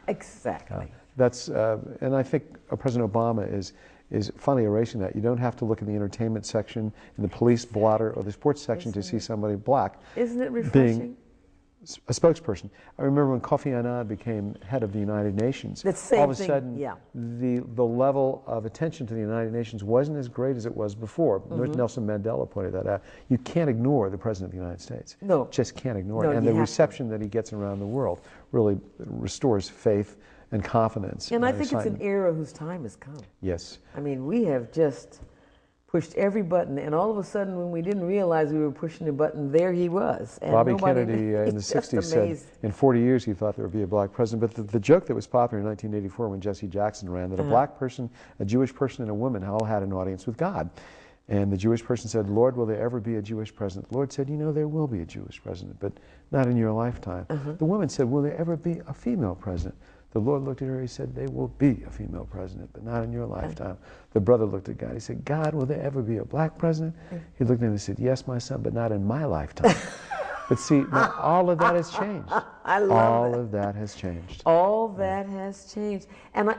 Exactly. And I think President Obama is finally erasing that. You don't have to look in the entertainment section, in the police blotter, or the sports section to see somebody black. Isn't it refreshing? Being a spokesperson. I remember when Kofi Annan became head of the United Nations, all of a sudden the level of attention to the United Nations wasn't as great as it was before. Nelson Mandela pointed that out. You can't ignore the President of the United States. No. Just can't ignore it. And the reception that he gets around the world really restores faith and confidence. And I think it's an era whose time has come. Yes. I mean, we have just pushed every button, and all of a sudden, when we didn't realize we were pushing the button, there he was. And Bobby Kennedy in the 60s said in 40 years he thought there would be a black president. But the joke that was popular in 1984 when Jesse Jackson ran, that a black person, a Jewish person, and a woman all had an audience with God. And the Jewish person said, Lord, will there ever be a Jewish president? The Lord said, you know, there will be a Jewish president, but not in your lifetime. The woman said, will there ever be a female president? The Lord looked at her, he said, there will be a female president, but not in your lifetime. The brother looked at God, he said, God, will there ever be a black president? He looked at him and said, yes, my son, but not in my lifetime. But see, now all of that has changed. I love all of that has changed. All that has changed. And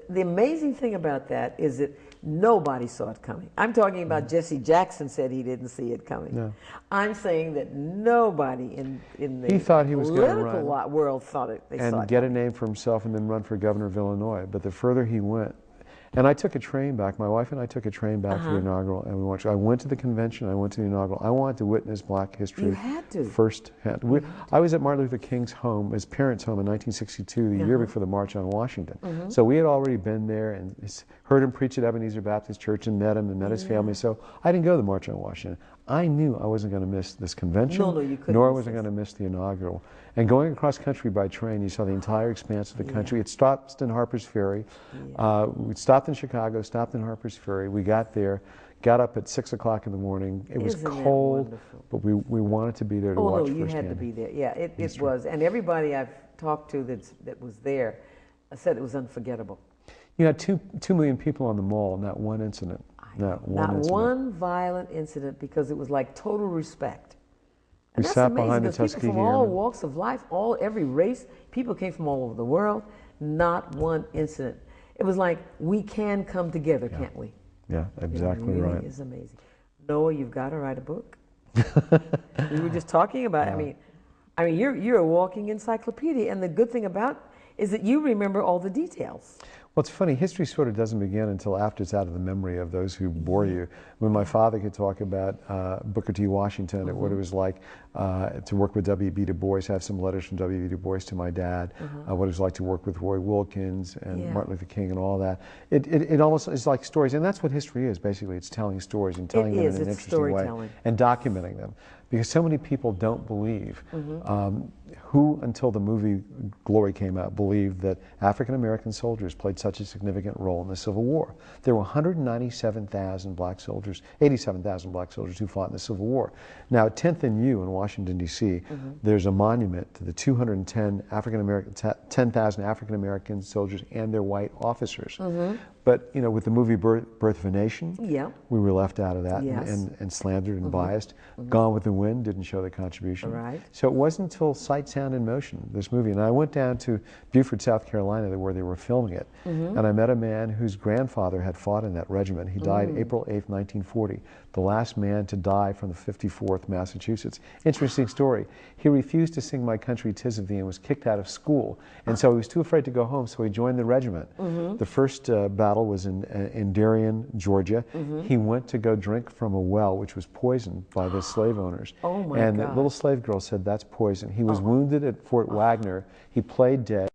the amazing thing about that is that nobody saw it coming. I'm talking about Jesse Jackson said he didn't see it coming. No. I'm saying that nobody in the he thought he was political world thought it. They saw it get a name for himself and then run for governor of Illinois. But the further he went, and I took a train back. My wife and I took a train back to the inaugural, and we watched. I went to the convention. I went to the inaugural. I wanted to witness Black history. You had to. Firsthand. I was at Martin Luther King's home, his parents' home, in 1962, the year before the March on Washington. So we had already been there and heard him preach at Ebenezer Baptist Church and met him and met his family. So I didn't go to the March on Washington. I knew I wasn't going to miss this convention, nor was I going to miss the inaugural. And going across country by train, you saw the entire expanse of the country. It stopped in Harper's Ferry. We stopped in Chicago, stopped in Harper's Ferry. We got there, got up at 6 o'clock in the morning. It was cold, but we wanted to be there to watch firsthand. You had to be there. Yeah, it was. And everybody I've talked to that was there said it was unforgettable. You had 2 million people on the mall, not one incident. Not one violent incident, because it was like total respect. And we sat behind the people Tuskegee from all walks of life, every race, people came from all over the world, not one incident. It was like, we can come together, can't we? Yeah, exactly right. It is amazing. Noah, you've got to write a book. We were just talking about, I mean, you're a walking encyclopedia, and the good thing about is that you remember all the details. Well, it's funny, history sort of doesn't begin until after it's out of the memory of those who bore you. When my father could talk about Booker T. Washington and what it was like to work with W.B. Du Bois, have some letters from W.B. Du Bois to my dad, what it was like to work with Roy Wilkins and Martin Luther King and all that. It almost is like stories, and that's what history is, basically. It's telling stories and telling them in an interesting way and documenting them. Because so many people don't believe, who until the movie Glory came out believed that African American soldiers played such a significant role in the Civil War. There were 197,000 black soldiers, 87,000 black soldiers who fought in the Civil War. Now at 10th and U in Washington, D.C., there's a monument to the 10,000 African American soldiers and their white officers. But, you know, with the movie Birth of a Nation, we were left out of that and slandered and biased. Gone with the Wind didn't show the contribution. So it wasn't until Sight, Sound, and Motion, this movie, and I went down to Beaufort, South Carolina, where they were filming it, and I met a man whose grandfather had fought in that regiment. He died April 8th, 1940, the last man to die from the 54th Massachusetts. Interesting story. He refused to sing My Country 'Tis of Thee and was kicked out of school, and so he was too afraid to go home, so he joined the regiment. The first battle was in Darien, Georgia. He went to go drink from a well which was poisoned by the slave owners. And that little slave girl said, that's poison. He was wounded at Fort Wagner. He played dead.